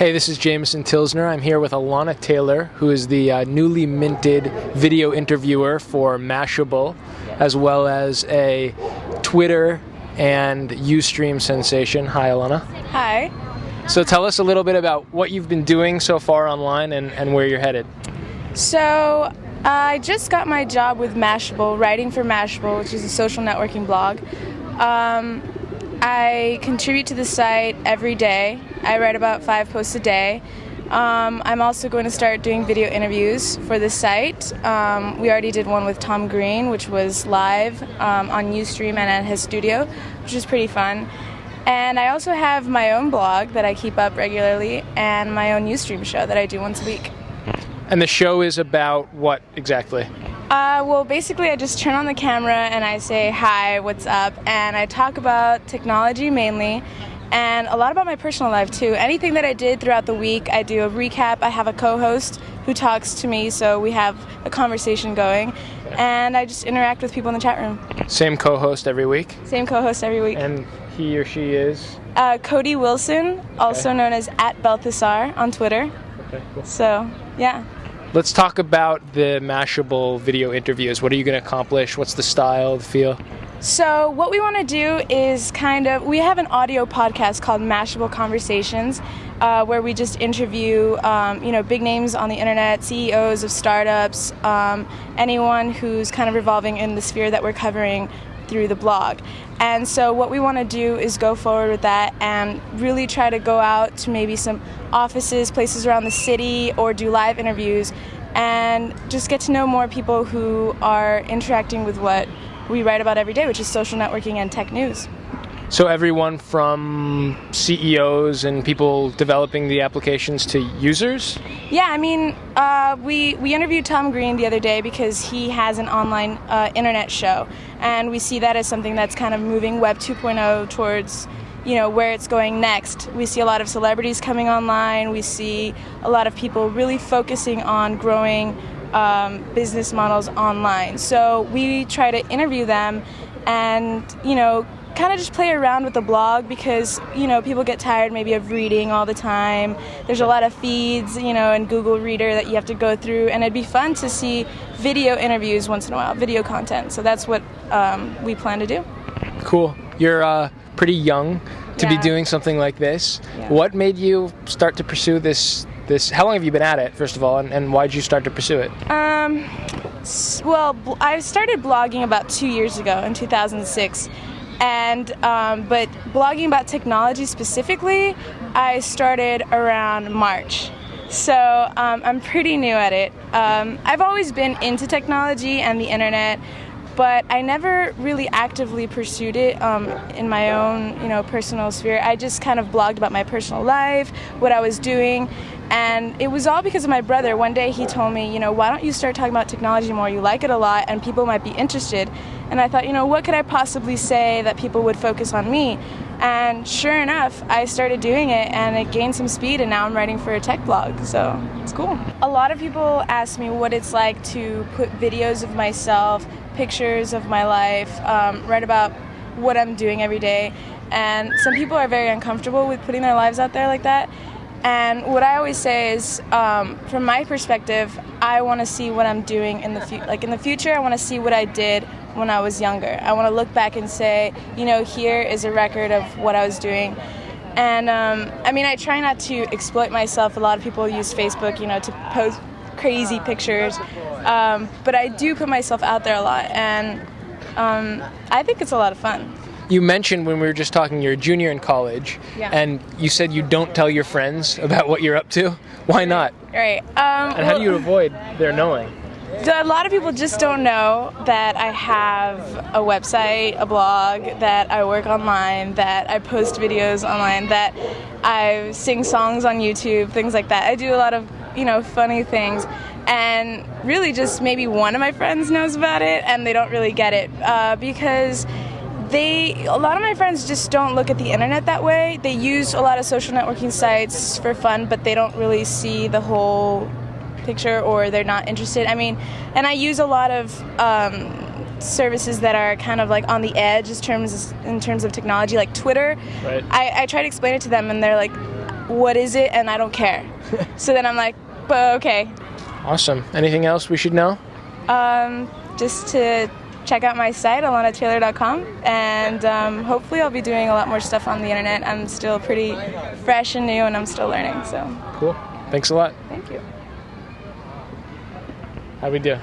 Hey, this is Jamison Tilsner. I'm here with Alana Taylor, who is the newly minted video interviewer for Mashable, as well as a Twitter and Ustream sensation. Hi, Alana. Hi. So tell us a little bit about what you've been doing so far online and where you're headed. So I just got my job with Mashable, writing for Mashable, which is a social networking blog. I contribute to the site every day. I write about 5 posts a day. I'm also going to start doing video interviews for the site. We already did one with Tom Green, which was live on Ustream and at his studio, which was pretty fun. And I also have my own blog that I keep up regularly and my own Ustream show that I do once a week. And the show is about what exactly? Well, basically I just turn on the camera and I say, hi, what's up? And I talk about technology mainly, and a lot about my personal life too. Anything that I did throughout the week, I do a recap. I have a co-host who talks to me, so we have a conversation going. And I just interact with people in the chat room. Same co-host every week? Same co-host every week. And he or she is? Cody Wilson, also known as @Balthasar on Twitter. Okay, cool. So, yeah. Let's talk about the Mashable video interviews. What are you going to accomplish? What's the style, the feel? So what we want to do is we have an audio podcast called Mashable Conversations, where we just interview, big names on the internet, CEOs of startups, anyone who's kind of revolving in the sphere that we're covering through the blog. And so what we want to do is go forward with that and really try to go out to maybe some offices, places around the city, or do live interviews and just get to know more people who are interacting with what we write about every day, which is social networking and tech news. So everyone from CEOs and people developing the applications to users? Yeah, I mean, we interviewed Tom Green the other day because he has an online internet show, and we see that as something that's kind of moving Web 2.0 towards, where it's going next. We see a lot of celebrities coming online. We see a lot of people really focusing on growing business models online. So we try to interview them and, kind of just play around with the blog because, people get tired maybe of reading all the time. There's a lot of feeds, in Google Reader that you have to go through, and it'd be fun to see video interviews once in a while, video content. So that's what we plan to do. Cool. You're pretty young to be doing something like this. Yeah. What made you start to pursue this? How long have you been at it, first of all, and why did you start to pursue it? Well, I started blogging about 2 years ago in 2006. But blogging about technology specifically, I started around March. So I'm pretty new at it. I've always been into technology and the internet, but I never really actively pursued it in my own, personal sphere. I just kind of blogged about my personal life, what I was doing, and it was all because of my brother. One day he told me, why don't you start talking about technology more? You like it a lot, and people might be interested. And I thought, what could I possibly say that people would focus on me? And sure enough, I started doing it, and it gained some speed, and now I'm writing for a tech blog, so it's cool. A lot of people ask me what it's like to put videos of myself, pictures of my life, write about what I'm doing every day. And some people are very uncomfortable with putting their lives out there like that. And what I always say is, from my perspective, I want to see what I'm doing in the future. Like in the future, I want to see what I did when I was younger. I want to look back and say, here is a record of what I was doing. And I try not to exploit myself. A lot of people use Facebook, to post crazy pictures. But I do put myself out there a lot, and I think it's a lot of fun. You mentioned when we were just talking, you're a junior in college, and you said you don't tell your friends about what you're up to. Why not? Right. And how do you avoid their knowing? A lot of people just don't know that I have a website, a blog, that I work online, that I post videos online, that I sing songs on YouTube, things like that. I do a lot of, funny things. And really just maybe one of my friends knows about it, and they don't really get it because a lot of my friends just don't look at the internet that way. They use a lot of social networking sites for fun, but they don't really see the whole picture, or they're not interested. And I use a lot of services that are kind of like on the edge in terms of technology, like Twitter. Right. I try to explain it to them, and they're like, what is it, and I don't care. So then I'm like, but okay. Awesome. Anything else we should know? Just to check out my site, alanataylor.com, and hopefully I'll be doing a lot more stuff on the internet. I'm still pretty fresh and new, and I'm still learning. So cool. Thanks a lot. Thank you. How we do?